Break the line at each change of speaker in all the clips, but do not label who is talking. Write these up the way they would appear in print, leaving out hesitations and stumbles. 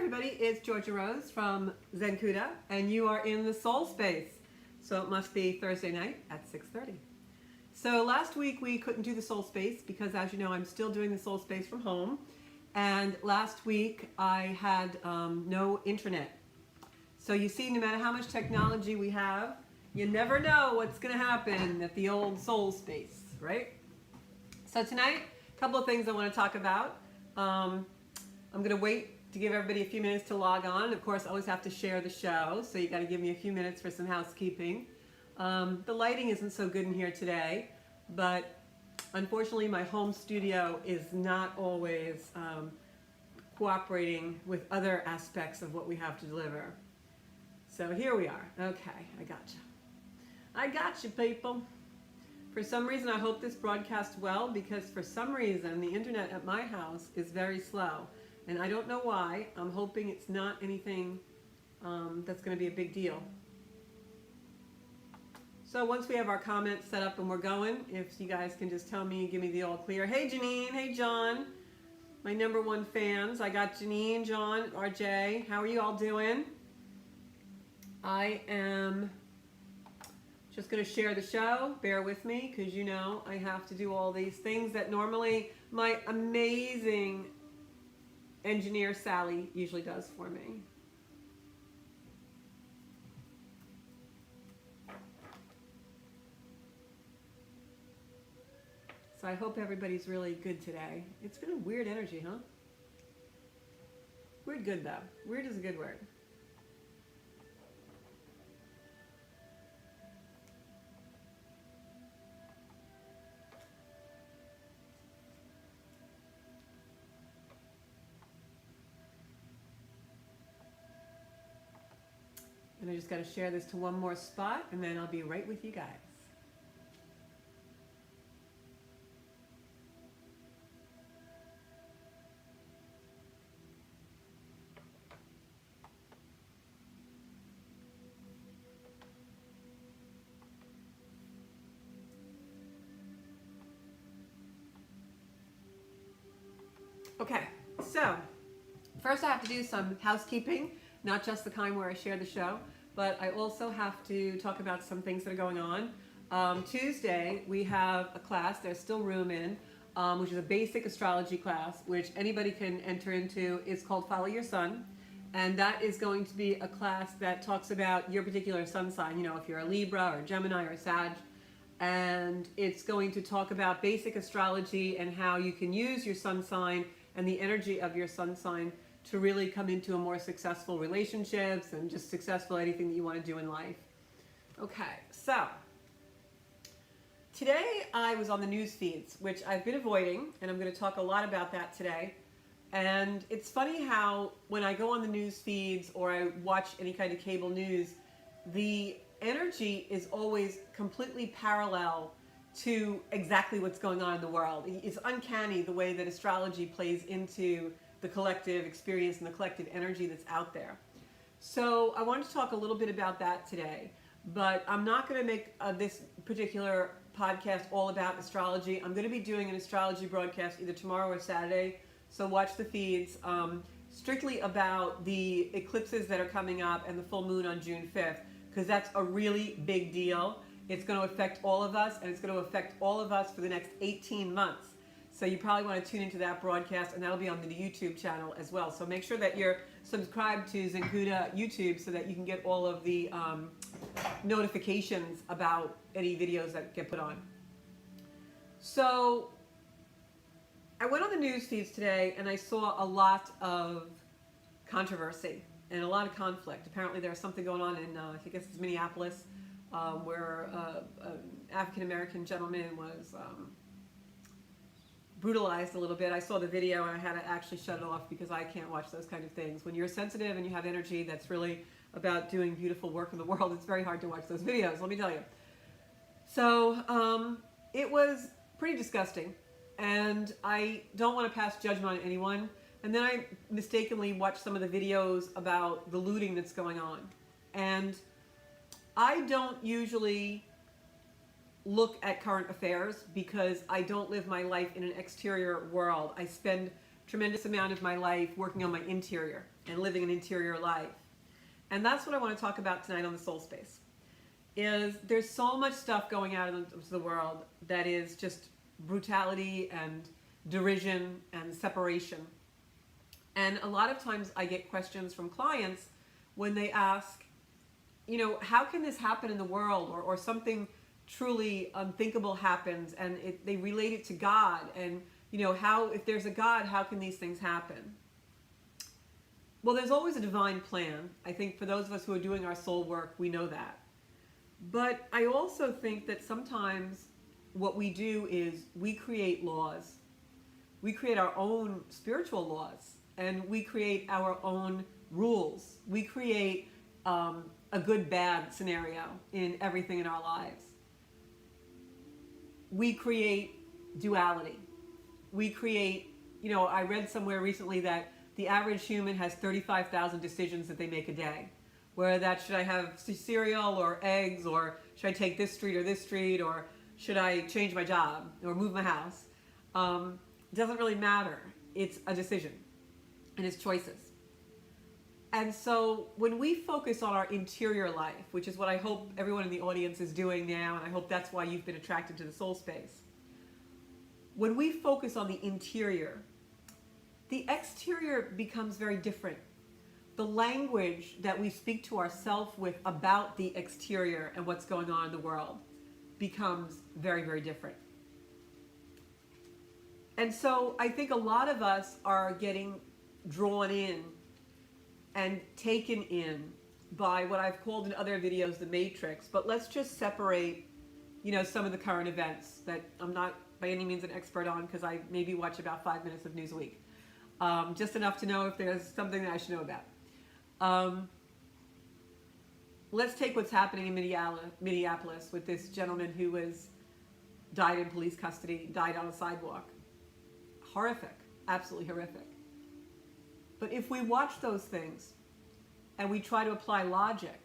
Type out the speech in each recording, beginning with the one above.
everybody, it's Georgia Rose from Zenkuda, and you are in the soul space. So it must be Thursday night at 6:30. So last week we couldn't do the soul space because, as you know, I'm still doing the soul space from home. And last week I had no internet. So you see, no matter how much technology we have, you never know what's going to happen at the old soul space, right? So tonight, a couple of things I want to talk about. I'm going to wait to give everybody a few minutes to log on. Of course, I always have to share the show, so you got to give me a few minutes for some housekeeping. The lighting isn't so good in here today, but unfortunately my home studio is not always cooperating with other aspects of what we have to deliver. So here we are. Okay, I gotcha. I got you, people. For some reason, I hope this broadcasts well, because for some reason the internet at my house is very slow. And I don't know why. I'm hoping it's not anything that's going to be a big deal. So once we have our comments set up and we're going, if you guys can just tell me, give me the all clear. Hey Janine, hey John, my #1 fans. I got Janine, John, RJ. How are you all doing? I am just going to share the show. Bear with me, because you know I have to do all these things that normally my amazing engineer Sally usually does for me. So I hope everybody's really good today. It's been a weird energy, huh? Weird good, though. Weird is a good word. And I just got to share this to one more spot, and then I'll be right with you guys. Okay, so first I have to do some housekeeping, not just the kind where I share the show, but I also have to talk about some things that are going on. Tuesday, we have a class, there's still room in, which is a basic astrology class, which anybody can enter into. It's called Follow Your Sun. And that is going to be a class that talks about your particular sun sign, you know, if you're a Libra or a Gemini or a Sag. And it's going to talk about basic astrology and how you can use your sun sign and the energy of your sun sign to really come into a more successful relationships and just successful anything that you want to do in life. Okay, so today I was on the news feeds, which I've been avoiding, and I'm going to talk a lot about that today. And it's funny how when I go on the news feeds or I watch any kind of cable news, the energy is always completely parallel to exactly what's going on in the world. It's uncanny the way that astrology plays into the collective experience and the collective energy that's out there. So I wanted to talk a little bit about that today, but I'm not going to make this particular podcast all about astrology. I'm going to be doing an astrology broadcast either tomorrow or Saturday, so watch the feeds, strictly about the eclipses that are coming up and the full moon on June 5th, because that's a really big deal. It's going to affect all of us, and it's going to affect all of us for the next 18 months. So you probably want to tune into that broadcast, and that'll be on the YouTube channel as well. So make sure that you're subscribed to Zenkuda YouTube so that you can get all of the notifications about any videos that get put on. So I went on the news feeds today, and I saw a lot of controversy and a lot of conflict. Apparently there's something going on in, I think it's Minneapolis, where an African-American gentleman was brutalized a little bit. I saw the video and I had to actually shut it off because I can't watch those kind of things. When you're sensitive and you have energy that's really about doing beautiful work in the world, it's very hard to watch those videos, let me tell you. So it was pretty disgusting, and I don't want to pass judgment on anyone. And then I mistakenly watched some of the videos about the looting that's going on. And I don't usually look at current affairs because I don't live my life in an exterior world. I spend a tremendous amount of my life working on my interior. and living an interior life. And that's what I want to talk about tonight on the Soul Space. Is there's so much stuff going out into the world that is just brutality and derision and separation. And a lot of times I get questions from clients when they ask, how can this happen in the world, or something truly unthinkable happens, and they relate it to God, and how, if there's a God, how can these things happen? Well, there's always a divine plan. I think for those of us who are doing our soul work, we know that. But I also think that sometimes what we do is we create laws. We create our own spiritual laws, and we create our own rules. We create a good-bad scenario in everything in our lives. We create duality. We create, I read somewhere recently that the average human has 35,000 decisions that they make a day. Whether that, should I have cereal or eggs, or should I take this street, or should I change my job or move my house? Doesn't really matter. It's a decision, and it's choices. And so when we focus on our interior life, which is what I hope everyone in the audience is doing now, and I hope that's why you've been attracted to the Soul Space. When we focus on the interior, the exterior becomes very different. The language that we speak to ourselves with about the exterior and what's going on in the world becomes very, very different. And so I think a lot of us are getting drawn in and taken in by what I've called in other videos the matrix. But let's just separate, some of the current events that I'm not by any means an expert on, because I maybe watch about 5 minutes of news a week. Just enough to know if there's something that I should know about. Let's take what's happening in Minneapolis with this gentleman who died in police custody, died on a sidewalk. Horrific, absolutely horrific. But if we watch those things and we try to apply logic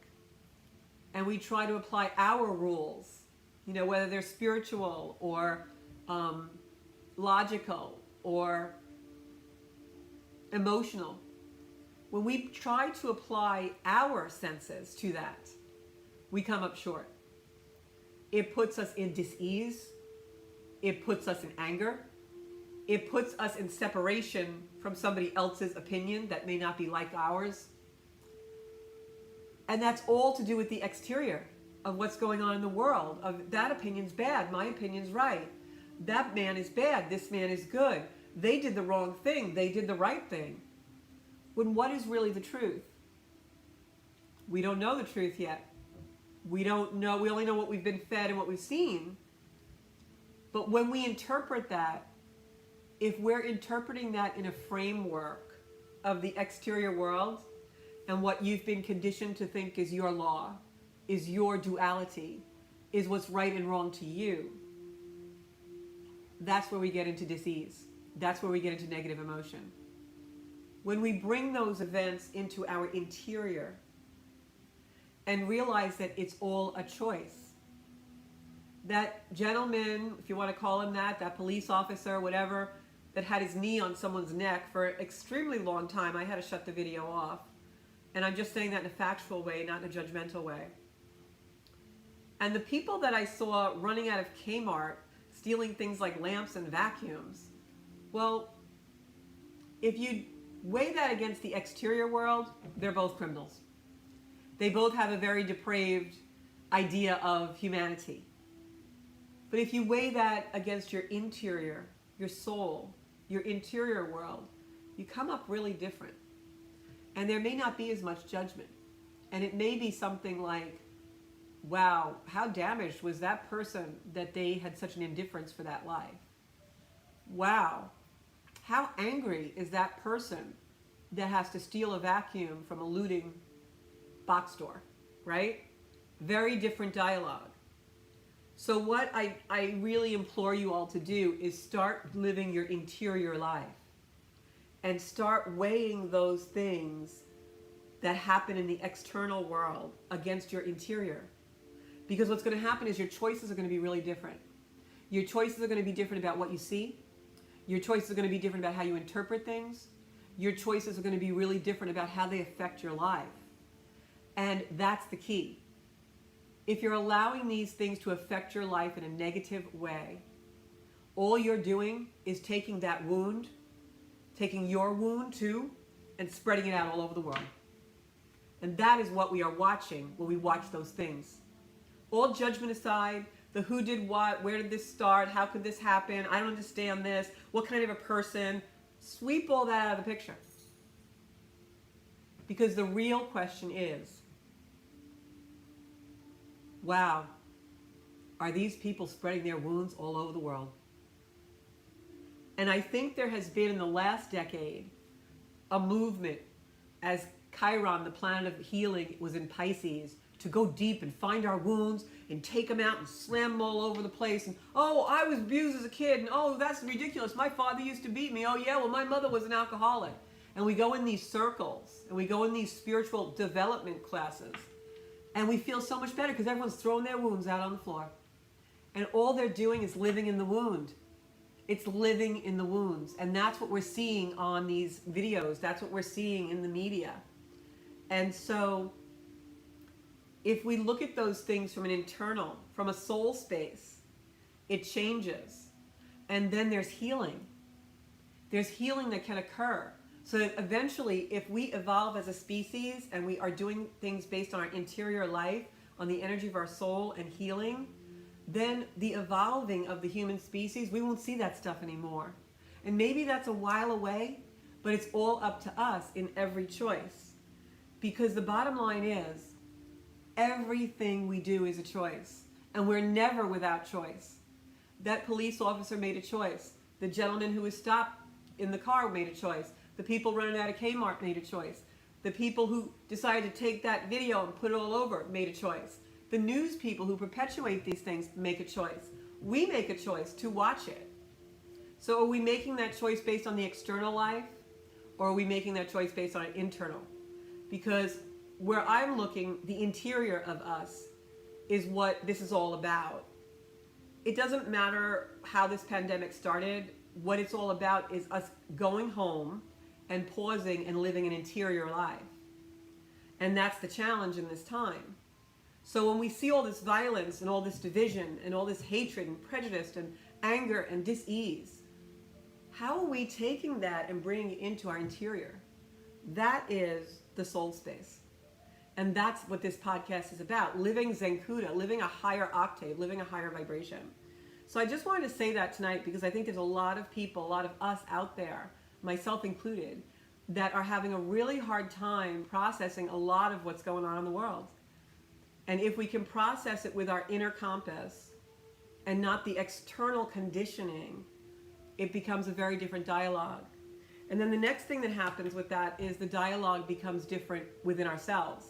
and we try to apply our rules, whether they're spiritual or logical or emotional, when we try to apply our senses to that, we come up short. It puts us in dis-ease. It puts us in anger. It puts us in separation from somebody else's opinion that may not be like ours. And that's all to do with the exterior of what's going on in the world. Of that opinion's bad, my opinion's right. That man is bad, this man is good. They did the wrong thing, they did the right thing. When what is really the truth? We don't know the truth yet. We don't know, we only know what we've been fed and what we've seen. But when we interpret that, if we're interpreting that in a framework of the exterior world and what you've been conditioned to think is your law, is your duality, is what's right and wrong to you, that's where we get into dis-ease. That's where we get into negative emotion. When we bring those events into our interior and realize that it's all a choice. That gentleman, if you want to call him that police officer, whatever, that had his knee on someone's neck for an extremely long time. I had to shut the video off. And I'm just saying that in a factual way, not in a judgmental way. And the people that I saw running out of Kmart, stealing things like lamps and vacuums, well, if you weigh that against the exterior world, they're both criminals. They both have a very depraved idea of humanity. But if you weigh that against your interior, your soul, your interior world, you come up really different. And there may not be as much judgment. And it may be something like, wow, how damaged was that person that they had such an indifference for that life? Wow, how angry is that person that has to steal a vacuum from a looting box store, right? Very different dialogue. So what I really implore you all to do is start living your interior life and start weighing those things that happen in the external world against your interior. Because what's going to happen is your choices are going to be really different. Your choices are going to be different about what you see. Your choices are going to be different about how you interpret things. your choices are going to be really different about how they affect your life. And that's the key. If you're allowing these things to affect your life in a negative way, all you're doing is taking that wound, taking your wound too, and spreading it out all over the world. And that is what we are watching when we watch those things. All judgment aside, the who did what, where did this start, how could this happen, I don't understand this, what kind of a person, sweep all that out of the picture. Because the real question is, wow, are these people spreading their wounds all over the world? And I think there has been in the last decade a movement as Chiron, the planet of healing, was in Pisces, to go deep and find our wounds and take them out and slam them all over the place. And, oh, I was abused as a kid. And, oh, that's ridiculous. My father used to beat me. Oh, yeah, well, my mother was an alcoholic. And we go in these circles and we go in these spiritual development classes. And we feel so much better because everyone's throwing their wounds out on the floor. And all they're doing is living in the wound. It's living in the wounds. And that's what we're seeing on these videos. That's what we're seeing in the media. And so if we look at those things from an internal, from a soul space, it changes. And then there's healing. There's healing that can occur. So that eventually, if we evolve as a species and we are doing things based on our interior life, on the energy of our soul and healing, then the evolving of the human species, we won't see that stuff anymore. And maybe that's a while away, but it's all up to us in every choice. Because the bottom line is, everything we do is a choice. And we're never without choice. That police officer made a choice. The gentleman who was stopped in the car made a choice. The people running out of Kmart made a choice. The people who decided to take that video and put it all over made a choice. The news people who perpetuate these things make a choice. We make a choice to watch it. So are we making that choice based on the external life? Or are we making that choice based on an internal? Because where I'm looking, the interior of us is what this is all about. It doesn't matter how this pandemic started. What it's all about is us going home and pausing and living an interior life. And that's the challenge in this time. So when we see all this violence and all this division and all this hatred and prejudice and anger and dis-ease, how are we taking that and bringing it into our interior? That is the soul space. And that's what this podcast is about, living Zenkuda, living a higher octave, living a higher vibration. So I just wanted to say that tonight because I think there's a lot of people, a lot of us out there, myself included, that are having a really hard time processing a lot of what's going on in the world. And if we can process it with our inner compass and not the external conditioning, it becomes a very different dialogue. And then the next thing that happens with that is the dialogue becomes different within ourselves.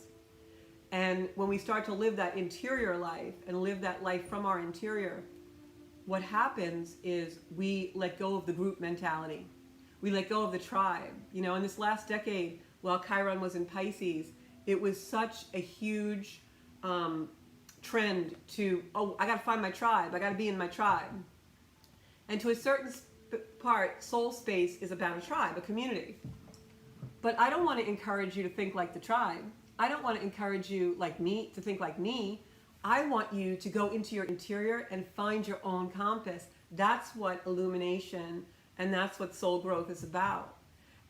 And when we start to live that interior life and live that life from our interior, what happens is we let go of the group mentality. We let go of the tribe. You know, in this last decade, while Chiron was in Pisces, it was such a huge trend to, oh, I got to find my tribe. I got to be in my tribe. And to a certain part, soul space is about a tribe, a community. But I don't want to encourage you to think like the tribe. I don't want to encourage you like me to think like me. I want you to go into your interior and find your own compass. That's what illumination and that's what soul growth is about.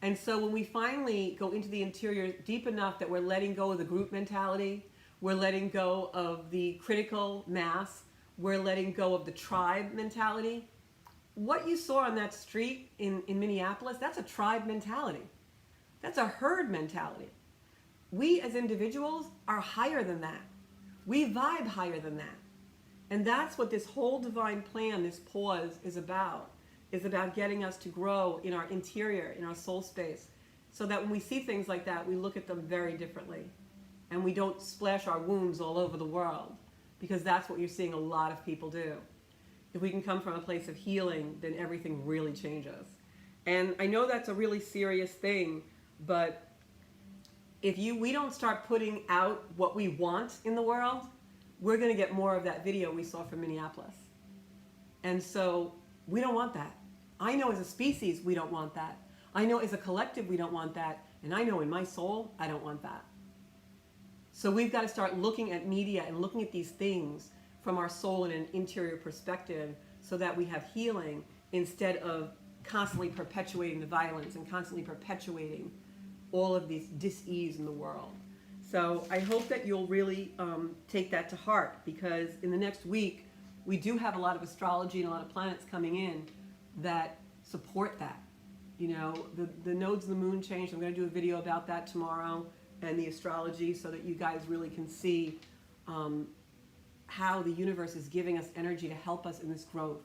And so when we finally go into the interior deep enough that we're letting go of the group mentality, we're letting go of the critical mass, we're letting go of the tribe mentality. What you saw on that street in Minneapolis, that's a tribe mentality. That's a herd mentality. We as individuals are higher than that. We vibe higher than that. And that's what this whole divine plan, this pause, is about getting us to grow in our interior, in our soul space, so that when we see things like that, we look at them very differently. And we don't splash our wounds all over the world, because that's what you're seeing a lot of people do. If we can come from a place of healing, then everything really changes. And I know that's a really serious thing, but if we don't start putting out what we want in the world, we're going to get more of that video we saw from Minneapolis. And so we don't want that. I know as a species we don't want that. I know as a collective we don't want that, and I know in my soul I don't want that. So we've got to start looking at media and looking at these things from our soul in an interior perspective so that we have healing instead of constantly perpetuating the violence and constantly perpetuating all of this dis-ease in the world. So I hope that you'll really take that to heart, because in the next week we do have a lot of astrology and a lot of planets coming in that support that. You know, the nodes of the moon change. I'm going to do a video about that tomorrow, and the astrology, so that you guys really can see how the universe is giving us energy to help us in this growth.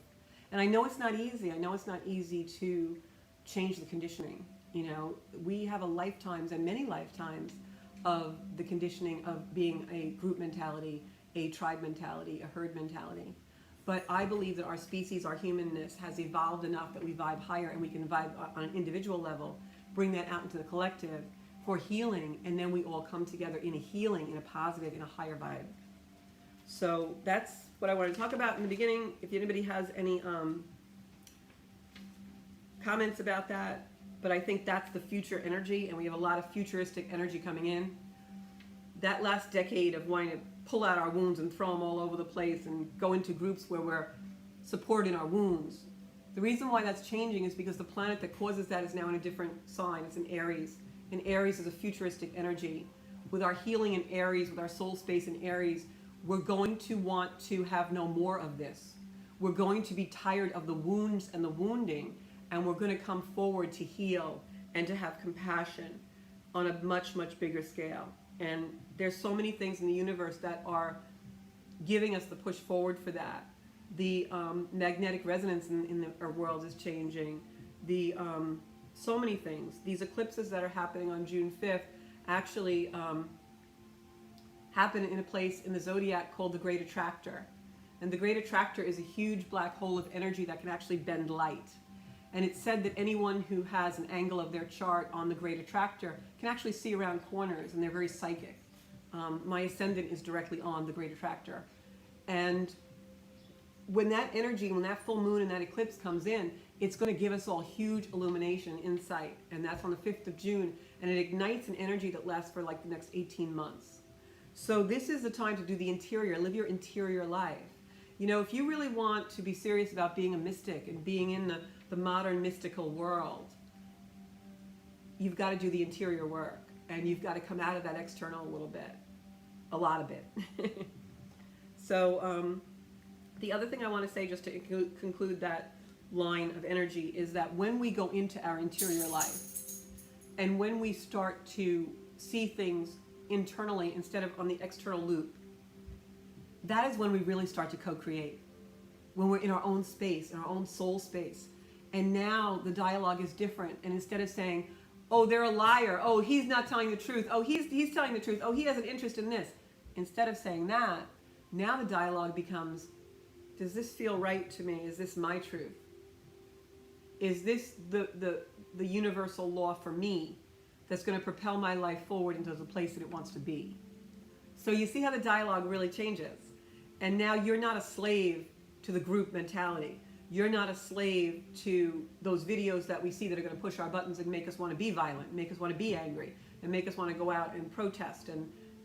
And I know it's not easy. I know it's not easy to change the conditioning. You know, we have a lifetimes and many lifetimes of the conditioning of being a group mentality, a tribe mentality, a herd mentality. But I believe that our species, our humanness, has evolved enough that we vibe higher, and we can vibe on an individual level, bring that out into the collective for healing, and then we all come together in a healing, in a positive, in a higher vibe. So that's what I wanted to talk about in the beginning. If anybody has any comments about that, but I think that's the future energy, and we have a lot of futuristic energy coming in. That last decade of wanting to pull out our wounds and throw them all over the place and go into groups where we're supporting our wounds. The reason why that's changing is because the planet that causes that is now in a different sign. It's in Aries. And Aries is a futuristic energy. With our healing in Aries, with our soul space in Aries, we're going to want to have no more of this. We're going to be tired of the wounds and the wounding, and we're going to come forward to heal and to have compassion on a much, much bigger scale. And there's so many things in the universe that are giving us the push forward for that. The magnetic resonance in our world is changing. So many things. These eclipses that are happening on June 5th actually happen in a place in the zodiac called the Great Attractor. And the Great Attractor is a huge black hole of energy that can actually bend light. And it's said that anyone who has an angle of their chart on the Great Attractor can actually see around corners, and they're very psychic. My ascendant is directly on the Great Attractor. And when that energy, when that full moon and that eclipse comes in, it's going to give us all huge illumination, insight. And that's on the 5th of June. And it ignites an energy that lasts for like the next 18 months. So this is the time to do the interior, live your interior life. You know, if you really want to be serious about being a mystic and being in the modern mystical world, you've got to do the interior work. And you've got to come out of that external a little bit. A lot of it. So the other thing I want to say, just to conclude that line of energy, is that when we go into our interior life, and when we start to see things internally instead of on the external loop, that is when we really start to co-create. When we're in our own space, in our own soul space. And now the dialogue is different. And instead of saying, oh, they're a liar. Oh, he's not telling the truth. Oh, he's telling the truth. Oh, he has an interest in this. Instead of saying that, now the dialogue becomes, does this feel right to me? Is this my truth? Is this the universal law for me that's going to propel my life forward into the place that it wants to be? So you see how the dialogue really changes. And now you're not a slave to the group mentality. You're not a slave to those videos that we see that are going to push our buttons and make us want to be violent, make us want to be angry, and make us want to go out and protest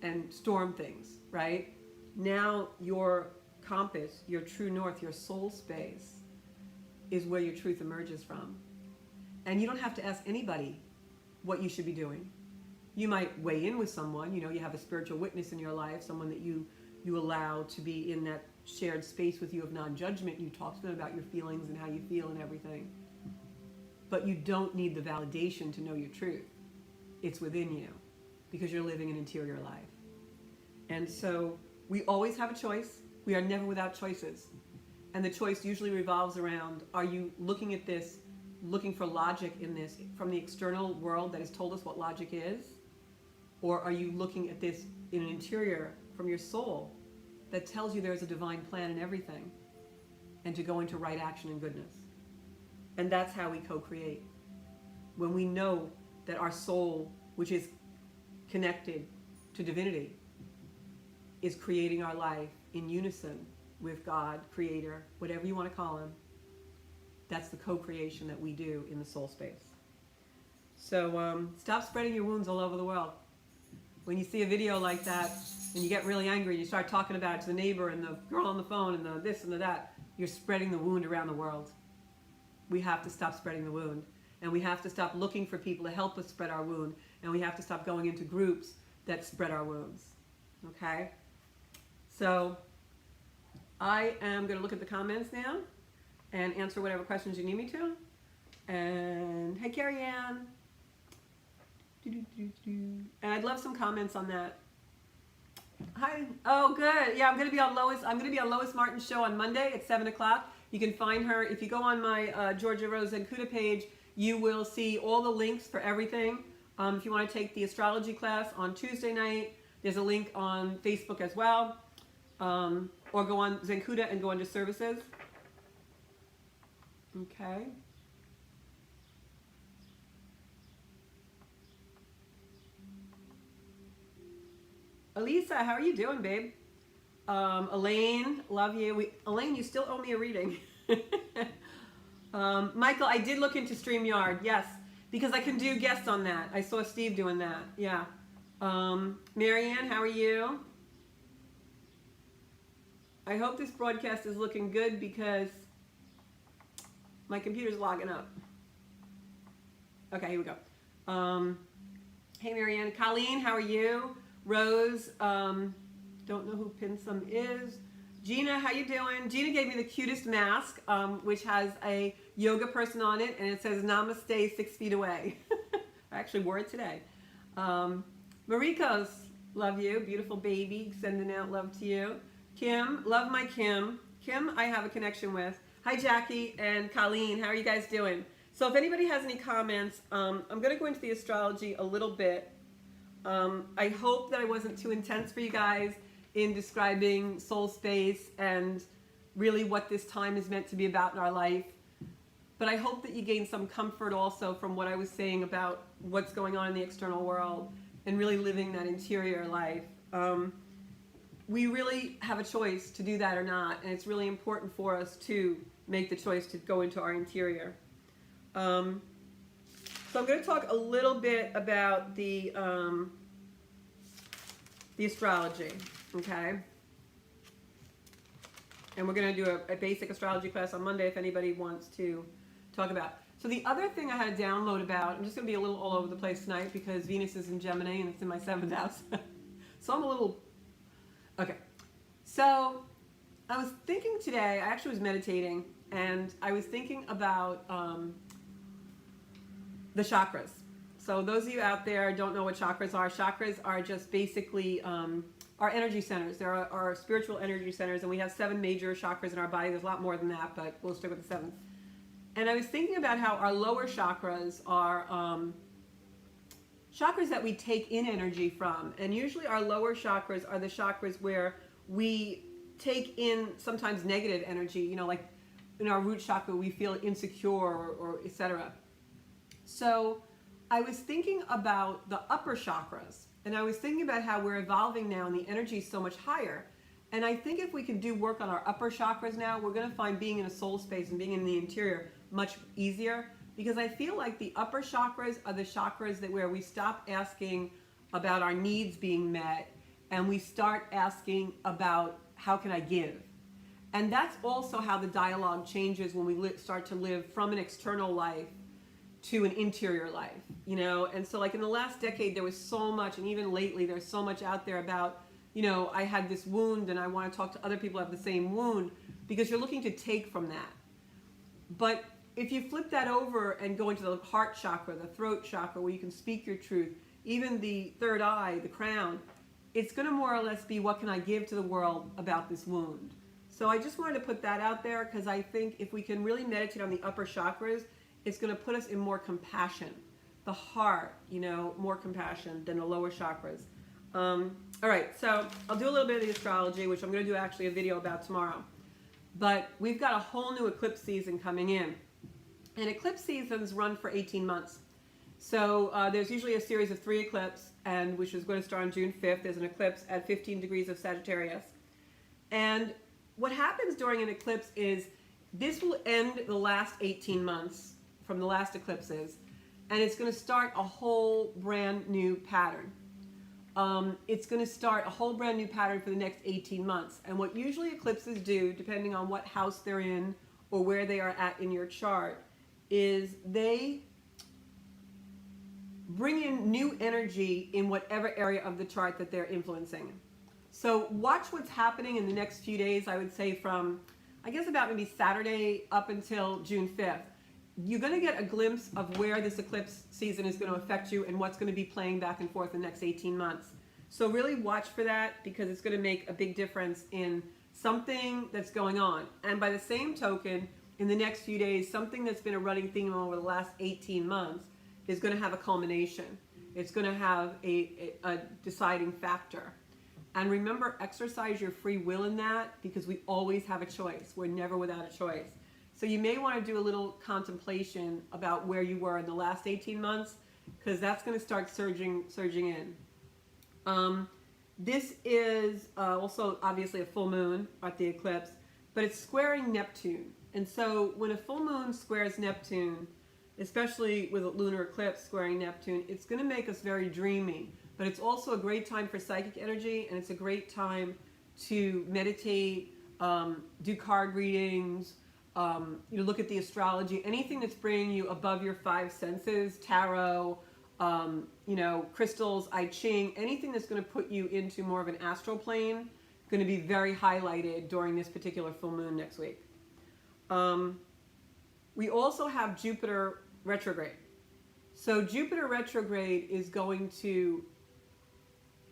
and storm things, right? Now your compass, your true north, your soul space is where your truth emerges from. And you don't have to ask anybody what you should be doing. You might weigh in with someone, you have a spiritual witness in your life, someone that you allow to be in that shared space with you of non-judgment. You talk to them about your feelings and how you feel and everything. But you don't need the validation to know your truth. It's within you because you're living an interior life. And so we always have a choice. We are never without choices. And the choice usually revolves around, are you looking at this, looking for logic in this from the external world that has told us what logic is? Or are you looking at this in an interior from your soul that tells you there's a divine plan in everything and to go into right action and goodness? And that's how we co-create. When we know that our soul, which is connected to divinity, is creating our life in unison with God, Creator, whatever you want to call Him. That's the co-creation that we do in the soul space. So stop spreading your wounds all over the world. When you see a video like that and you get really angry and you start talking about it to the neighbor and the girl on the phone and the this and the that, you're spreading the wound around the world. We have to stop spreading the wound. And we have to stop looking for people to help us spread our wound. And we have to stop going into groups that spread our wounds. Okay? So I am going to look at the comments now and answer whatever questions you need me to. And hey, Carrie Ann. And I'd love some comments on that. Hi. Oh, good. Yeah, I'm going to be on Lois Martin's show on Monday at 7 o'clock. You can find her. If you go on my Georgia Rose Zancuda page, you will see all the links for everything. If you want to take the astrology class on Tuesday night, there's a link on Facebook as well. Or go on Zancuda and go under services. Okay. Elisa, how are you doing, babe? Elaine, love you. Elaine, you still owe me a reading. Michael, I did look into StreamYard, yes, because I can do guests on that. I saw Steve doing that, yeah. Marianne, how are you? I hope this broadcast is looking good because my computer's logging up. Okay, here we go. Hey, Marianne. Colleen, how are you? Rose, don't know who Pinsum is. Gina, how you doing? Gina gave me the cutest mask, which has a yoga person on it, and it says Namaste 6 feet away. I actually wore it today. Maricos, love you. Beautiful baby, sending out love to you. Kim, love my Kim. Kim, I have a connection with. Hi, Jackie and Colleen. How are you guys doing? So if anybody has any comments, I'm going to go into the astrology a little bit. I hope that I wasn't too intense for you guys in describing soul space and really what this time is meant to be about in our life. But I hope that you gain some comfort also from what I was saying about what's going on in the external world and really living that interior life. We really have a choice to do that or not, and it's really important for us to make the choice to go into our interior. So I'm going to talk a little bit about the astrology, okay? And we're going to do a basic astrology class on Monday if anybody wants to talk about. So the other thing I had to download about, I'm just going to be a little all over the place tonight because Venus is in Gemini and it's in my 7th house. So I'm a little... Okay. So I was thinking today, I actually was meditating, and I was thinking about the chakras. So those of you out there don't know what chakras are just basically our energy centers. There are our spiritual energy centers, and we have 7 major chakras in our body. There's a lot more than that, but we'll stick with the 7th. And I was thinking about how our lower chakras are chakras that we take in energy from. And usually our lower chakras are the chakras where we take in sometimes negative energy, you know, like in our root chakra we feel insecure or etc. So I was thinking about the upper chakras, and I was thinking about how we're evolving now and the energy is so much higher. And I think if we can do work on our upper chakras now, we're going to find being in a soul space and being in the interior much easier, because I feel like the upper chakras are the chakras that where we stop asking about our needs being met and we start asking about how can I give. And that's also how the dialogue changes when we start to live from an external life to an interior life, you know. And so like in the last decade there was so much, and even lately there's so much out there about, you know, I had this wound and I want to talk to other people who have the same wound, because you're looking to take from that. But if you flip that over and go into the heart chakra, the throat chakra, where you can speak your truth, even the third eye, the crown, it's going to more or less be what can I give to the world about this wound. So I just wanted to put that out there because I think if we can really meditate on the upper chakras, it's going to put us in more compassion. The heart, you know, more compassion than the lower chakras. All right, so I'll do a little bit of the astrology, which I'm going to do actually a video about tomorrow. But we've got a whole new eclipse season coming in. And eclipse seasons run for 18 months. So there's usually a series of 3 eclipses, and which is going to start on June 5th. There's an eclipse at 15 degrees of Sagittarius. And what happens during an eclipse is this will end the last 18 months from the last eclipses. and it's going to start a whole brand new pattern. It's going to start a whole brand new pattern for the next 18 months. And what usually eclipses do, depending on what house they're in or where they are at in your chart, is they bring in new energy in whatever area of the chart that they're influencing. So watch what's happening in the next few days, I would say from, I guess about maybe Saturday up until June 5th. You're going to get a glimpse of where this eclipse season is going to affect you and what's going to be playing back and forth in the next 18 months. So really watch for that, because it's going to make a big difference in something that's going on. And by the same token, in the next few days, something that's been a running theme over the last 18 months is going to have a culmination. It's going to have a deciding factor. And remember, exercise your free will in that, because we always have a choice. We're never without a choice. So you may want to do a little contemplation about where you were in the last 18 months, because that's going to start surging in. This is also obviously a full moon at the eclipse, but it's squaring Neptune. And so when a full moon squares Neptune, especially with a lunar eclipse squaring Neptune, it's going to make us very dreamy. But it's also a great time for psychic energy, and it's a great time to meditate, do card readings, look at the astrology, anything that's bringing you above your five senses, tarot, crystals, I Ching, anything that's going to put you into more of an astral plane, going to be very highlighted during this particular full moon next week. We also have Jupiter retrograde. So Jupiter retrograde is going to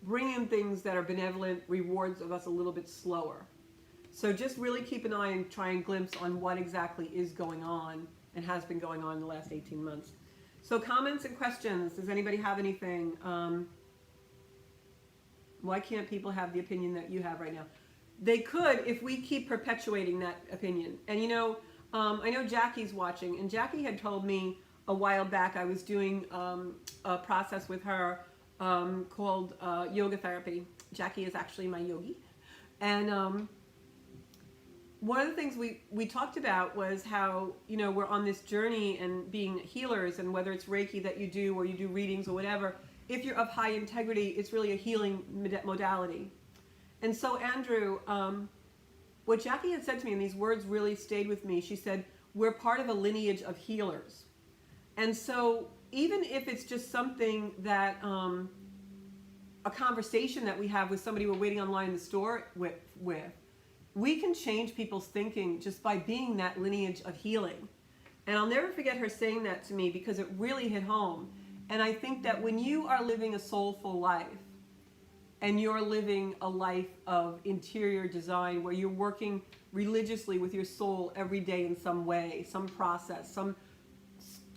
bring in things that are benevolent, rewards of us a little bit slower. So just really keep an eye and try and glimpse on what exactly is going on and has been going on in the last 18 months. So comments and questions. Does anybody have anything? Why can't people have the opinion that you have right now? They could if we keep perpetuating that opinion. And I know Jackie's watching, and Jackie had told me a while back, I was doing a process with her called yoga therapy. Jackie is actually my yogi. And one of the things we talked about was how, we're on this journey and being healers, and whether it's Reiki that you do or you do readings or whatever, if you're of high integrity, it's really a healing modality. And so Andrew, what Jackie had said to me, and these words really stayed with me, she said, we're part of a lineage of healers. And so even if it's just something that, a conversation that we have with somebody we're waiting online in the store with, we can change people's thinking just by being that lineage of healing. And I'll never forget her saying that to me, because it really hit home. And I think that when you are living a soulful life, and you're living a life of interior design where you're working religiously with your soul every day in some way, some process, some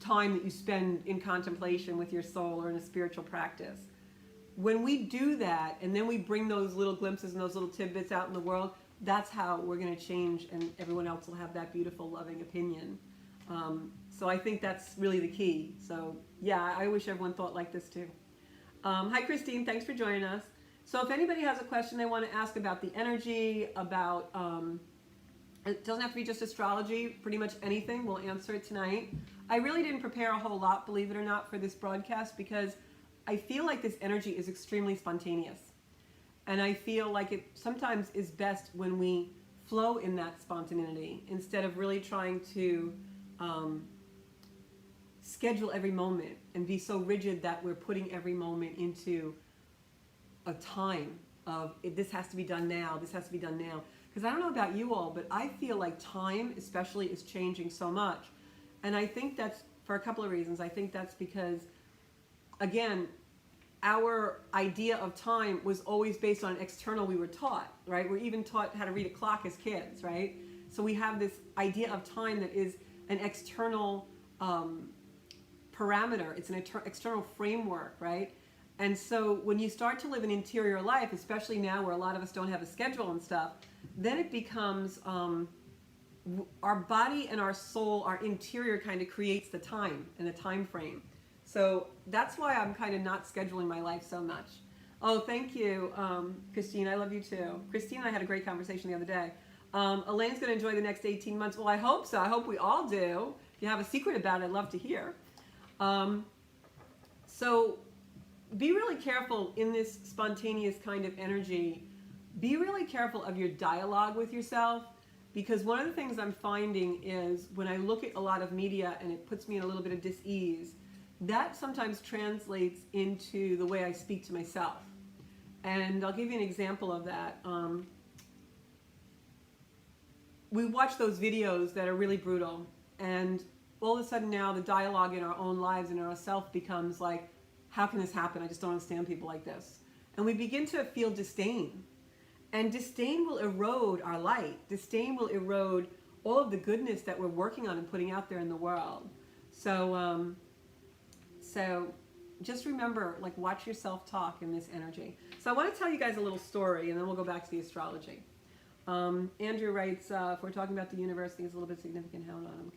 time that you spend in contemplation with your soul or in a spiritual practice. When we do that, and then we bring those little glimpses and those little tidbits out in the world, that's how we're going to change, and everyone else will have that beautiful, loving opinion. So I think that's really the key. So yeah, I wish everyone thought like this too. Hi Christine, thanks for joining us. So if anybody has a question they want to ask about the energy, about, it doesn't have to be just astrology, pretty much anything, we'll answer it tonight. I really didn't prepare a whole lot, believe it or not, for this broadcast, because I feel like this energy is extremely spontaneous. And I feel like it sometimes is best when we flow in that spontaneity, instead of really trying to schedule every moment and be so rigid that we're putting every moment into a time of, this has to be done now, this has to be done now. Because I don't know about you all, but I feel like time especially is changing so much. And I think that's for a couple of reasons. I think that's because, again, our idea of time was always based on external, we were taught, right? We're even taught how to read a clock as kids, right? So we have this idea of time that is an external parameter. It's an external framework, right? And so when you start to live an interior life, especially now where a lot of us don't have a schedule and stuff, then it becomes our body and our soul, our interior kind of creates the time and the time frame. So that's why I'm kind of not scheduling my life so much. Oh, thank you, Christine. I love you too. Christine and I had a great conversation the other day. Elaine's going to enjoy the next 18 months. Well, I hope so. I hope we all do. If you have a secret about it, I'd love to hear. So be really careful in this spontaneous kind of energy. Be really careful of your dialogue with yourself, because one of the things I'm finding is when I look at a lot of media and it puts me in a little bit of dis-ease, that sometimes translates into the way I speak to myself. And I'll give you an example of that. We watch those videos that are really brutal, and all of a sudden now the dialogue in our own lives and in ourself becomes like, how can this happen? I just don't understand people like this. And we begin to feel disdain. And disdain will erode our light. Disdain will erode all of the goodness that we're working on and putting out there in the world. So just remember, like, watch yourself talk in this energy. So I want to tell you guys a little story, and then we'll go back to the astrology. Andrew writes, if we're talking about the universe, I think it's a little bit significant. Hold on.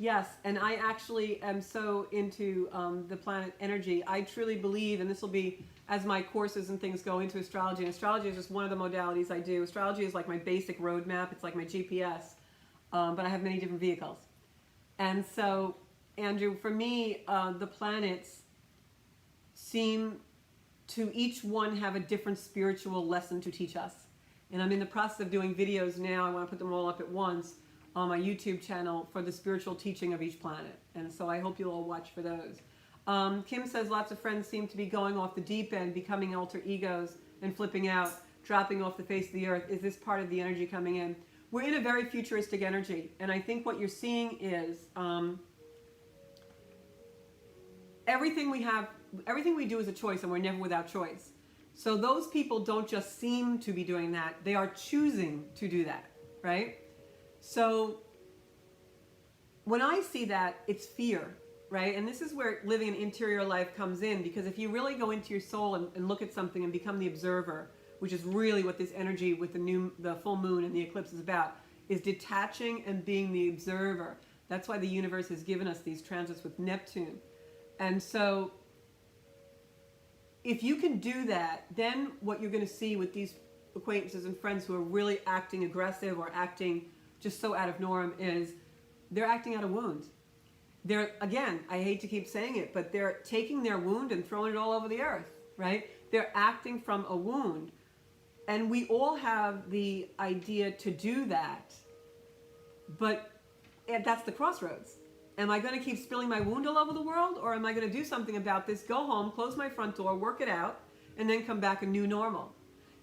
Yes, and I actually am so into the planet energy. I truly believe, and this will be as my courses and things go into astrology, and astrology is just one of the modalities I do. Astrology is like my basic roadmap. It's like my GPS, but I have many different vehicles. And so, Andrew, for me, the planets seem to each one have a different spiritual lesson to teach us. And I'm in the process of doing videos now. I want to put them all up at once on my YouTube channel for the spiritual teaching of each planet. And so I hope you'll all watch for those. Kim says lots of friends seem to be going off the deep end, becoming alter egos and flipping out, dropping off the face of the earth. Is this part of the energy coming in? We're in a very futuristic energy. And I think what you're seeing is everything we do is a choice, and we're never without choice. So those people don't just seem to be doing that. They are choosing to do that, right? So when I see that, it's fear, right? And this is where living an interior life comes in, because if you really go into your soul and look at something and become the observer, which is really what this energy with the full moon and the eclipse is about, is detaching and being the observer. That's why the universe has given us these transits with Neptune. And so if you can do that, then what you're going to see with these acquaintances and friends who are really acting aggressive or acting just so out of norm is they're acting out of wound. They're, again, I hate to keep saying it, but they're taking their wound and throwing it all over the earth, right? They're acting from a wound. And we all have the idea to do that, but that's the crossroads. Am I going to keep spilling my wound all over the world, or am I going to do something about this, go home, close my front door, work it out, and then come back a new normal?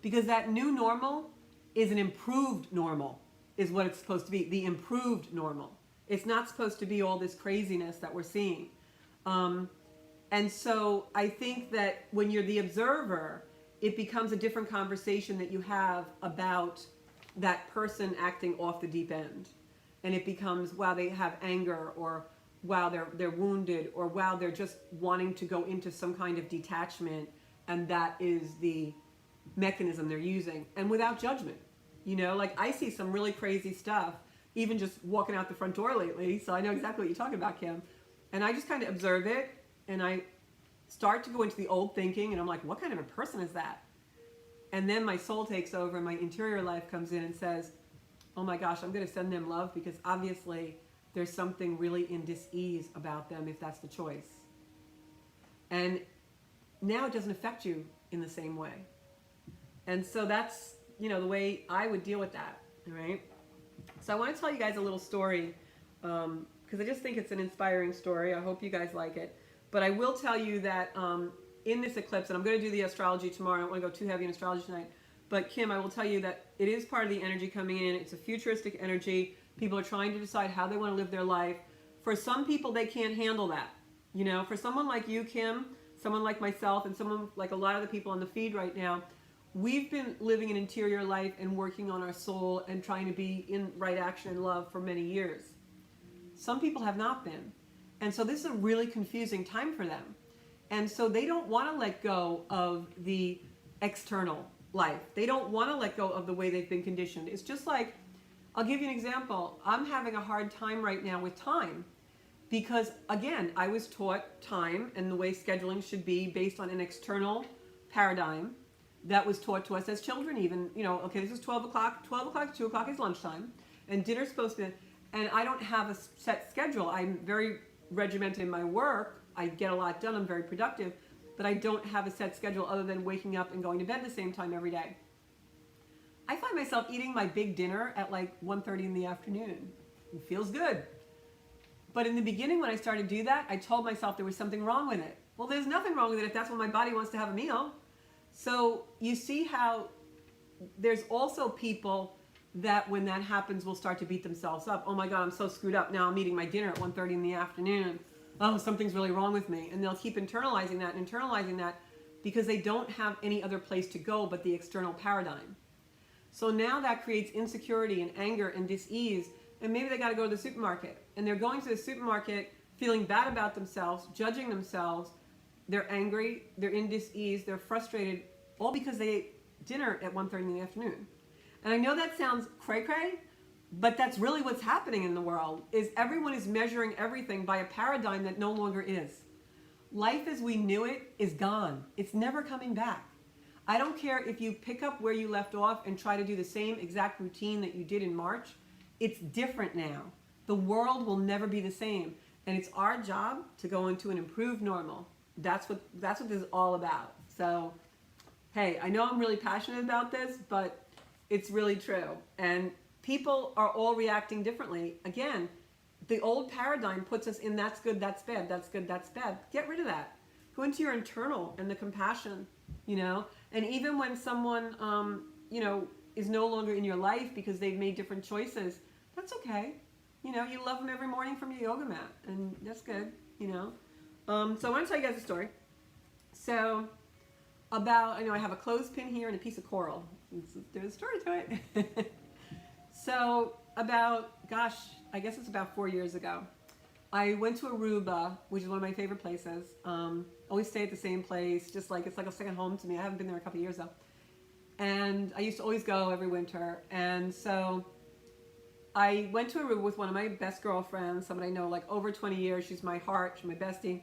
Because that new normal is an improved normal, is what it's supposed to be, the improved normal. It's not supposed to be all this craziness that we're seeing. And so I think that when you're the observer, it becomes a different conversation that you have about that person acting off the deep end. And it becomes, wow, they have anger, or wow, they're wounded, or wow, they're just wanting to go into some kind of detachment, and that is the mechanism they're using, and without judgment. You know, like I see some really crazy stuff, even just walking out the front door lately, so I know exactly what you're talking about, Kim. And I just kind of observe it, and I start to go into the old thinking, and I'm like, what kind of a person is that? And then my soul takes over, and my interior life comes in and says, oh my gosh, I'm going to send them love, because obviously there's something really in dis-ease about them if that's the choice. And now it doesn't affect you in the same way. And so that's, you know, the way I would deal with that, right? So I want to tell you guys a little story, because I just think it's an inspiring story. I hope you guys like it. But I will tell you that in this eclipse, and I'm going to do the astrology tomorrow. I don't want to go too heavy in astrology tonight. But Kim, I will tell you that it is part of the energy coming in. It's a futuristic energy. People are trying to decide how they want to live their life. For some people, they can't handle that. You know, for someone like you, Kim, someone like myself, and someone like a lot of the people on the feed right now, we've been living an interior life and working on our soul and trying to be in right action and love for many years. Some people have not been. And so this is a really confusing time for them. And so they don't want to let go of the external life. They don't want to let go of the way they've been conditioned. It's just like, I'll give you an example. I'm having a hard time right now with time because, again, I was taught time and the way scheduling should be based on an external paradigm that was taught to us as children even. You know, okay, this is 12 o'clock. 12 o'clock to 2 o'clock is lunchtime, and dinner's supposed to be... And I don't have a set schedule. I'm very regimented in my work. I get a lot done. I'm very productive. But I don't have a set schedule other than waking up and going to bed at the same time every day. I find myself eating my big dinner at like 1:30 in the afternoon. It feels good. But in the beginning, when I started to do that, I told myself there was something wrong with it. Well, there's nothing wrong with it if that's when my body wants to have a meal. So you see how there's also people that when that happens will start to beat themselves up. Oh my God, I'm so screwed up. Now I'm eating my dinner at 1:30 in the afternoon. Oh, something's really wrong with me. And they'll keep internalizing that because they don't have any other place to go but the external paradigm. So now that creates insecurity and anger and dis-ease, and maybe they got to go to the supermarket. And they're going to the supermarket feeling bad about themselves, judging themselves. They're angry, they're in dis-ease, they're frustrated, all because they ate dinner at 1:30 in the afternoon. And I know that sounds cray-cray, but that's really what's happening in the world, is everyone is measuring everything by a paradigm that no longer is. Life as we knew it is gone. It's never coming back. I don't care if you pick up where you left off and try to do the same exact routine that you did in March. It's different now. The world will never be the same. And it's our job to go into an improved normal. That's what this is all about. So, hey, I know I'm really passionate about this, but it's really true. And people are all reacting differently. Again, the old paradigm puts us in that's good, that's bad, that's good, that's bad. Get rid of that. Go into your internal and the compassion, And even when someone, is no longer in your life because they've made different choices, that's okay. You love them every morning from your yoga mat, and that's good, So I want to tell you guys a story. So I have a clothespin here and a piece of coral. There's a story to it. So I guess it's about 4 years ago, I went to Aruba, which is one of my favorite places. Always stay at the same place, it's like a second home to me. I haven't been there a couple of years though. And I used to always go every winter. And so I went to Aruba with one of my best girlfriends, someone I know like over 20 years. She's my heart, she's my bestie.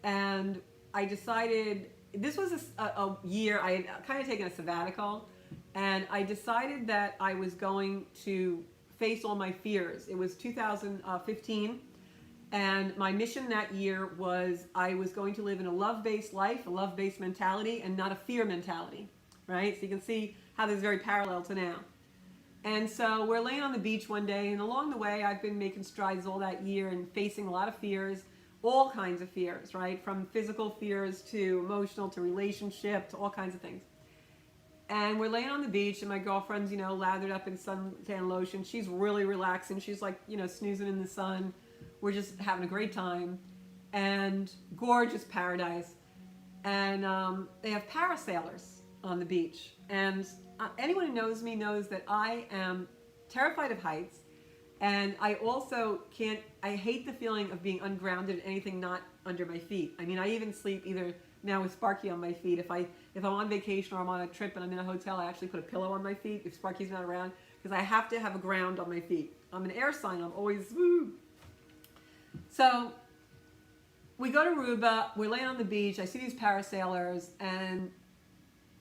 And I decided, this was a year, I had kind of taken a sabbatical. And I decided that I was going to face all my fears. It was 2015. And my mission that year was I was going to live in a love-based life, a love-based mentality, and not a fear mentality, right? So you can see how this is very parallel to now. And so we're laying on the beach one day, and along the way, I've been making strides all that year and facing a lot of fears, all kinds of fears, right? From physical fears to emotional to relationship to all kinds of things. And we're laying on the beach, and my girlfriend's, lathered up in suntan lotion. She's really relaxing. She's like, snoozing in the sun. We're just having a great time, and gorgeous paradise. And they have parasailers on the beach. And anyone who knows me knows that I am terrified of heights, and I also I hate the feeling of being ungrounded, anything not under my feet. I mean, I even sleep either now with Sparky on my feet. If I'm on vacation or I'm on a trip and I'm in a hotel, I actually put a pillow on my feet if Sparky's not around, because I have to have a ground on my feet. I'm an air sign. I'm always woo. So we go to Aruba, we're laying on the beach, I see these parasailers, and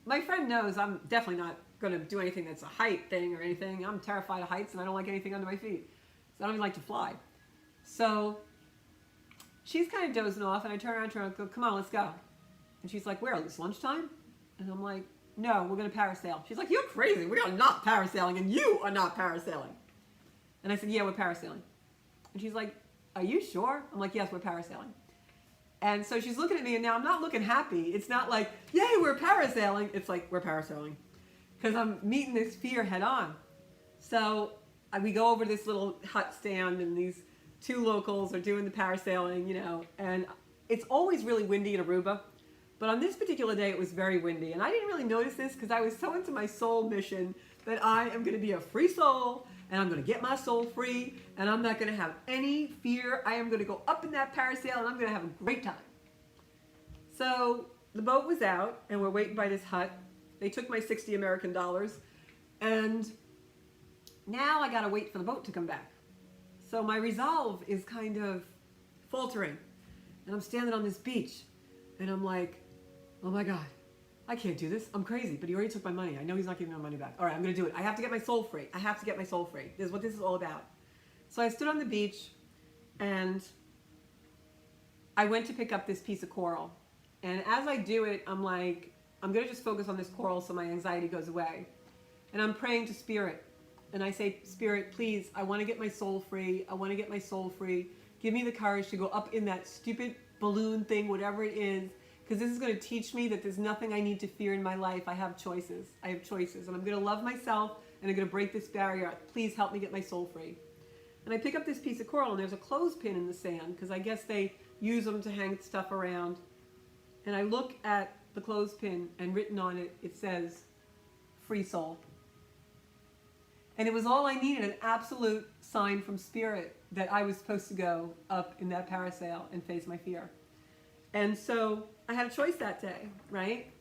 my friend knows I'm definitely not going to do anything that's a height thing or anything. I'm terrified of heights, and I don't like anything under my feet. So I don't even like to fly. So she's kind of dozing off, and I turn around to her and go, come on, let's go. And she's like, where, it's lunchtime? And I'm like, no, we're going to parasail. She's like, you're crazy, we are not parasailing, and you are not parasailing. And I said, yeah, we're parasailing. And she's like, are you sure? I'm like, yes, we're parasailing. And so she's looking at me, and now I'm not looking happy. It's not like, yay, we're parasailing. It's like, we're parasailing. Because I'm meeting this fear head on. So we go over this little hut stand, and these two locals are doing the parasailing, and it's always really windy in Aruba. But on this particular day, it was very windy. And I didn't really notice this because I was so into my soul mission that I am going to be a free soul, and I'm going to get my soul free, and I'm not going to have any fear. I am going to go up in that parasail, and I'm going to have a great time. So the boat was out, and we're waiting by this hut. They took my 60 American dollars, and now I got to wait for the boat to come back. So my resolve is kind of faltering, and I'm standing on this beach, and I'm like, oh my God, I can't do this. I'm crazy, but he already took my money. I know he's not giving my money back. All right, I'm going to do it. I have to get my soul free. I have to get my soul free. This is what this is all about. So I stood on the beach and I went to pick up this piece of coral. And as I do it, I'm like, I'm going to just focus on this coral so my anxiety goes away. And I'm praying to Spirit. And I say, Spirit, please, I want to get my soul free. I want to get my soul free. Give me the courage to go up in that stupid balloon thing, whatever it is, because this is going to teach me that there's nothing I need to fear in my life. I have choices. I have choices. And I'm going to love myself, and I'm going to break this barrier. Please help me get my soul free. And I pick up this piece of coral, and there's a clothespin in the sand, because I guess they use them to hang stuff around. And I look at the clothespin, and written on it, it says, free soul. And it was all I needed, an absolute sign from Spirit that I was supposed to go up in that parasail and face my fear. And so I had a choice that day, right?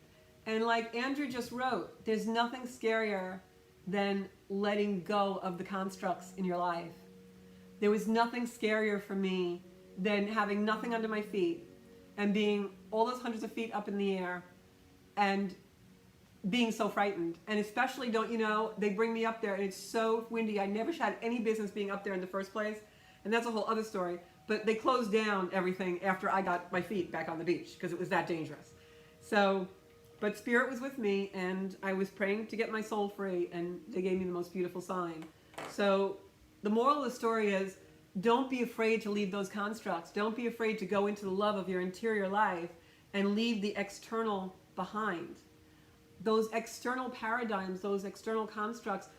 And like Andrew just wrote, there's nothing scarier than letting go of the constructs in your life. There was nothing scarier for me than having nothing under my feet and being all those hundreds of feet up in the air and being so frightened. And especially, don't you know, they bring me up there and it's so windy. I never had any business being up there in the first place. And that's a whole other story. But they closed down everything after I got my feet back on the beach because it was that dangerous. So, but Spirit was with me and I was praying to get my soul free and they gave me the most beautiful sign. So the moral of the story is, don't be afraid to leave those constructs. Don't be afraid to go into the love of your interior life and leave the external behind. Those external paradigms, those external constructs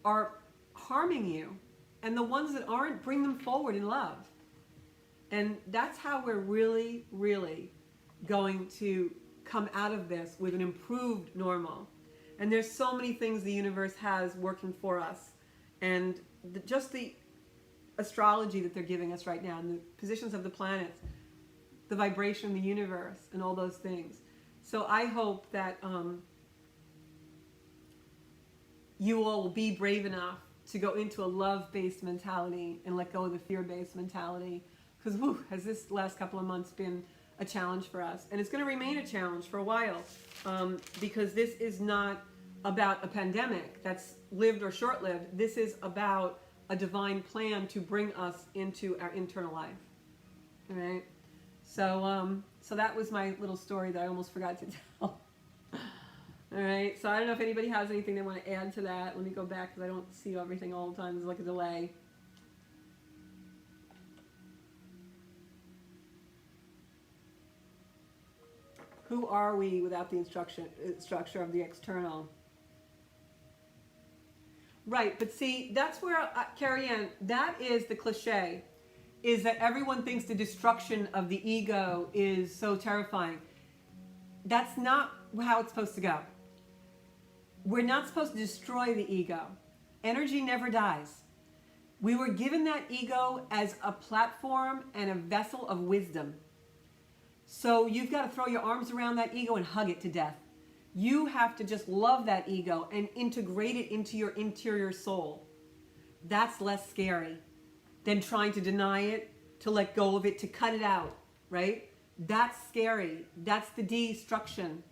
are harming you. And the ones that aren't, bring them forward in love. And that's how we're really, really going to come out of this with an improved normal. And there's so many things the universe has working for us. And just the astrology that they're giving us right now, and the positions of the planets, the vibration of the universe, and all those things. So I hope that you all will be brave enough to go into a love-based mentality and let go of the fear-based mentality. Because has this last couple of months been a challenge for us. And it's going to remain a challenge for a while because this is not about a pandemic that's lived or short-lived. This is about a divine plan to bring us into our internal life. All right? So, so that was my little story that I almost forgot to tell. All right, so I don't know if anybody has anything they want to add to that. Let me go back because I don't see everything all the time. There's like a delay. Who are we without the structure of the external? Right, but see, that's where, Carrie Ann, that is the cliche, is that everyone thinks the destruction of the ego is so terrifying. That's not how it's supposed to go. We're not supposed to destroy the ego. Energy never dies. We were given that ego as a platform and a vessel of wisdom. So you've got to throw your arms around that ego and hug it to death. You have to just love that ego and integrate it into your interior soul. That's less scary than trying to deny it, to let go of it, to cut it out, right? That's scary. That's the destruction.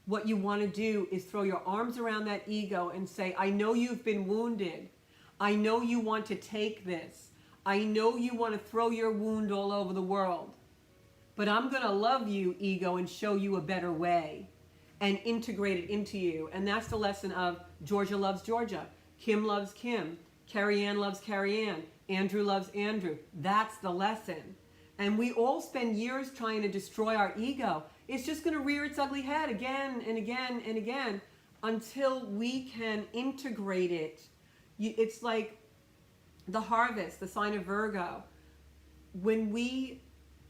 What you want to do is throw your arms around that ego and say, I know you've been wounded. I know you want to take this. I know you want to throw your wound all over the world. But I'm going to love you, ego, and show you a better way and integrate it into you. And that's the lesson of Georgia loves Georgia. Kim loves Kim. Carrie Ann loves Carrie Ann. Andrew loves Andrew. That's the lesson. And we all spend years trying to destroy our ego. It's just going to rear its ugly head again and again and again until we can integrate it. It's like the harvest, the sign of Virgo. When we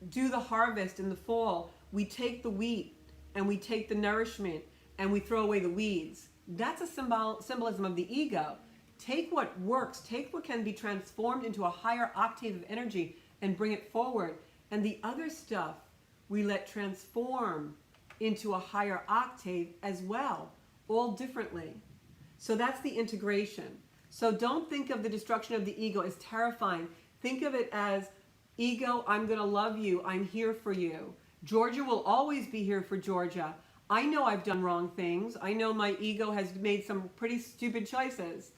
do the harvest in the fall, we take the wheat and we take the nourishment and we throw away the weeds. That's a symbolism of the ego. Take what works, take what can be transformed into a higher octave of energy and bring it forward. And the other stuff we let transform into a higher octave as well, all differently. So that's the integration. So don't think of the destruction of the ego as terrifying. Think of it as, ego, I'm going to love you. I'm here for you. Georgia will always be here for Georgia. I know I've done wrong things. I know my ego has made some pretty stupid choices.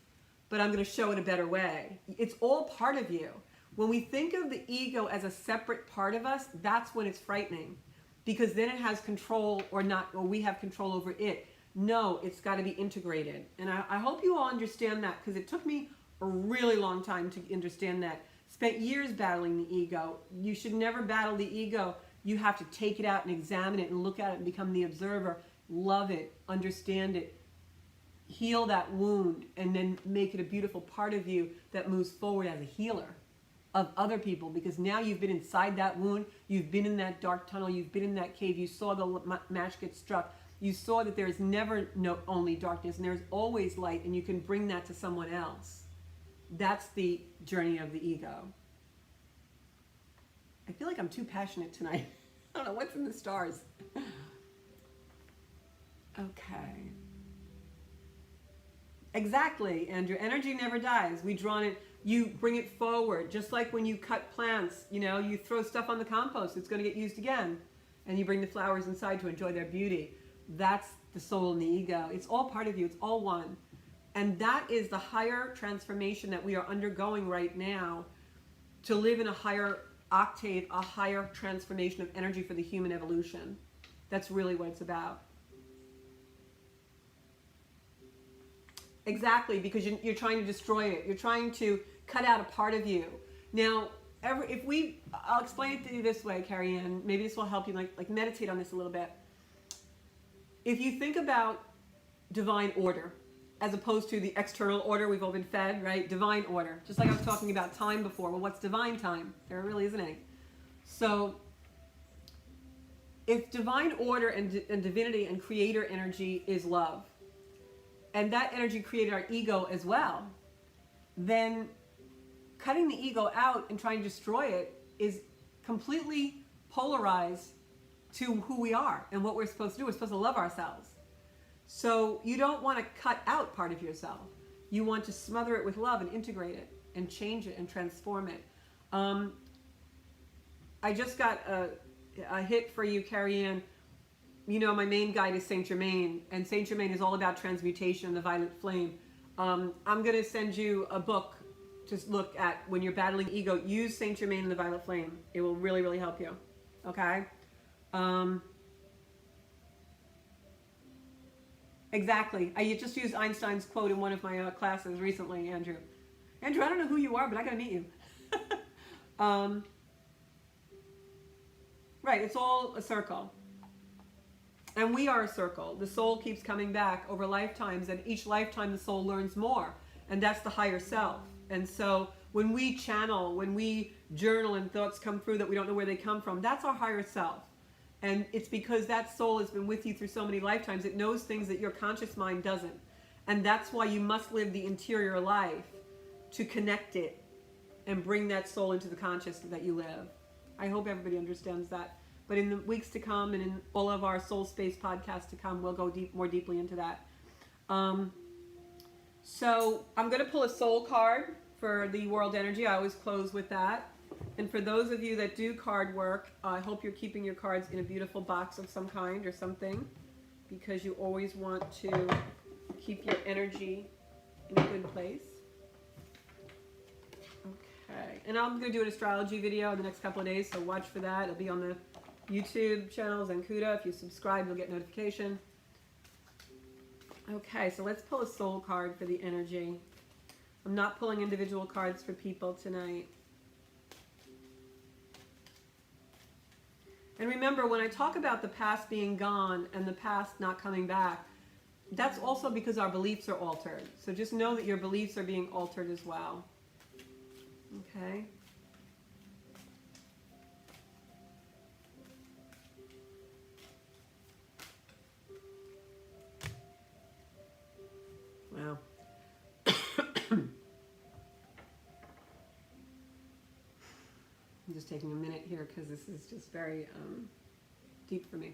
but I'm going to show it a better way. It's all part of you. When we think of the ego as a separate part of us, that's when it's frightening, because then it has control or not, or we have control over it. No, it's got to be integrated. And I hope you all understand that, because it took me a really long time to understand that. Spent years battling the ego. You should never battle the ego. You have to take it out and examine it and look at it and become the observer. Love it, understand it, heal that wound, and then make it a beautiful part of you that moves forward as a healer of other people, because now you've been inside that wound, you've been in that dark tunnel, you've been in that cave, you saw the match get struck, you saw that there's never only darkness, and there's always light, and you can bring that to someone else. That's the journey of the ego. I feel like I'm too passionate tonight. I don't know what's in the stars. Okay. Exactly, Andrew. Energy never dies. We draw it. You bring it forward. Just like when you cut plants, you throw stuff on the compost, it's going to get used again. And you bring the flowers inside to enjoy their beauty. That's the soul and the ego. It's all part of you. It's all one. And that is the higher transformation that we are undergoing right now, to live in a higher octave, a higher transformation of energy for the human evolution. That's really what it's about. Exactly, because you're trying to destroy it. You're trying to cut out a part of you. Now, I'll explain it to you this way, Carrie Ann. Maybe this will help you like meditate on this a little bit. If you think about divine order, as opposed to the external order we've all been fed, right? Divine order. Just like I was talking about time before. Well, what's divine time? There really isn't any. So, if divine order and divinity and creator energy is love, and that energy created our ego as well, then cutting the ego out and trying to destroy it is completely polarized to who we are and what we're supposed to do. We're supposed to love ourselves. So you don't want to cut out part of yourself. You want to smother it with love and integrate it and change it and transform it. I just got a hit for you, Carrie Ann. My main guide is Saint Germain, and Saint Germain is all about transmutation and the violet flame. I'm going to send you a book to look at when you're battling ego. Use Saint Germain and the violet flame. It will really, really help you. Okay? Exactly. I just used Einstein's quote in one of my classes recently, Andrew. Andrew, I don't know who you are, but I got to meet you. Right, it's all a circle. And we are a circle. The soul keeps coming back over lifetimes, and each lifetime the soul learns more. And that's the higher self. And so when we channel, when we journal and thoughts come through that we don't know where they come from, that's our higher self. And it's because that soul has been with you through so many lifetimes. It knows things that your conscious mind doesn't. And that's why you must live the interior life to connect it and bring that soul into the consciousness that you live. I hope everybody understands that. But in the weeks to come and in all of our Soul Space podcasts to come, we'll go more deeply into that. So I'm going to pull a soul card for the world energy. I always close with that. And for those of you that do card work, I hope you're keeping your cards in a beautiful box of some kind or something, because you always want to keep your energy in a good place. Okay. And I'm going to do an astrology video in the next couple of days, so watch for that. It'll be on the YouTube channels and Kuda. If you subscribe, you'll get notification. Okay, so let's pull a soul card for the energy. I'm not pulling individual cards for people tonight. And remember, when I talk about the past being gone and the past not coming back, that's also because our beliefs are altered. So just know that your beliefs are being altered as well. Okay? Wow. I'm just taking a minute here because this is just very deep for me.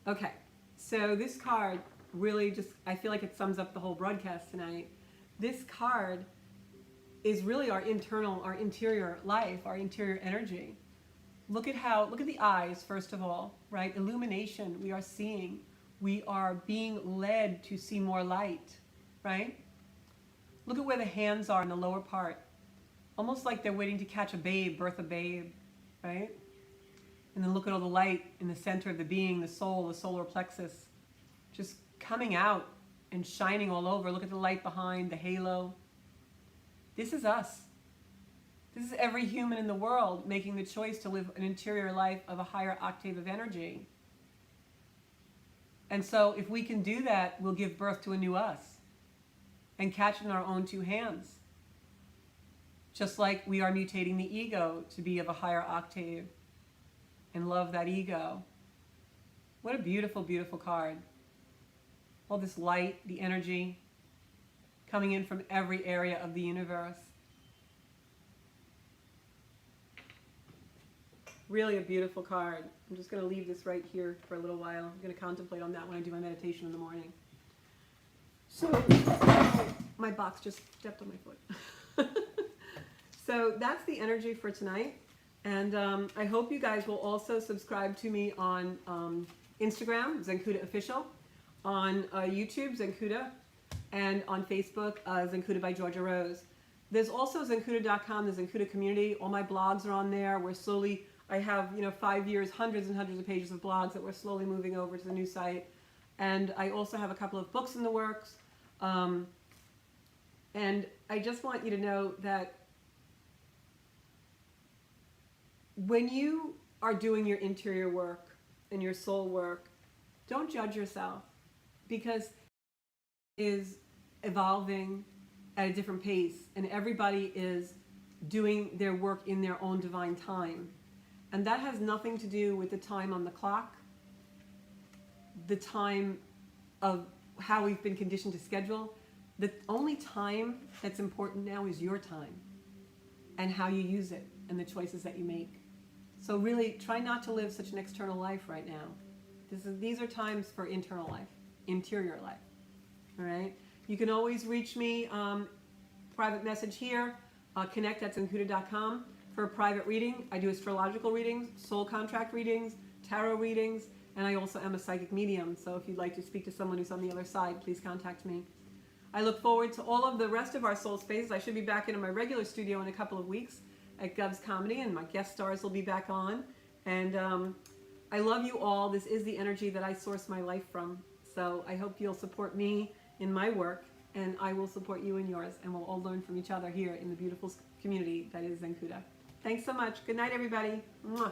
Okay, so this card really just, I feel like it sums up the whole broadcast tonight. This card is really our interior life, our interior energy. Look at the eyes, first of all, right? Illumination, we are seeing. We are being led to see more light, right? Look at where the hands are in the lower part. Almost like they're waiting to catch a babe, birth a babe, right? And then look at all the light in the center of the being, the soul, the solar plexus, just coming out and shining all over. Look at the light behind, the halo. This is us. This is every human in the world making the choice to live an interior life of a higher octave of energy. And so if we can do that, we'll give birth to a new us and catch it in our own two hands. Just like we are mutating the ego to be of a higher octave and love that ego. What a beautiful, beautiful card. All this light, the energy coming in from every area of the universe. Really a beautiful card. I'm just going to leave this right here for a little while. I'm going to contemplate on that when I do my meditation in the morning. So, my box just stepped on my foot. So that's the energy for tonight. And I hope you guys will also subscribe to me on Instagram, Zenkuda Official, on YouTube, Zenkuda, and on Facebook, Zenkuda by Georgia Rose. There's also Zenkuda.com, the Zenkuda community. All my blogs are on there. I have 5 years, hundreds and hundreds of pages of blogs that we're slowly moving over to the new site. And I also have a couple of books in the works. And I just want you to know that when you are doing your interior work and your soul work, don't judge yourself, because it is evolving at a different pace and everybody is doing their work in their own divine time. And that has nothing to do with the time on the clock, the time of how we've been conditioned to schedule. The only time that's important now is your time and how you use it and the choices that you make. So really try not to live such an external life right now. These are times for internal life, interior life. All right? You can always reach me, private message here, connect at zenkuda.com for a private reading. I do astrological readings, soul contract readings, tarot readings, and I also am a psychic medium. So if you'd like to speak to someone who's on the other side, please contact me. I look forward to all of the rest of our soul spaces. I should be back into my regular studio in a couple of weeks at Gov's Comedy, and my guest stars will be back on. And I love you all. This is the energy that I source my life from. So I hope you'll support me in my work, and I will support you in yours, and we'll all learn from each other here in the beautiful community that is Zenkuda. Thanks so much. Good night, everybody. Mwah.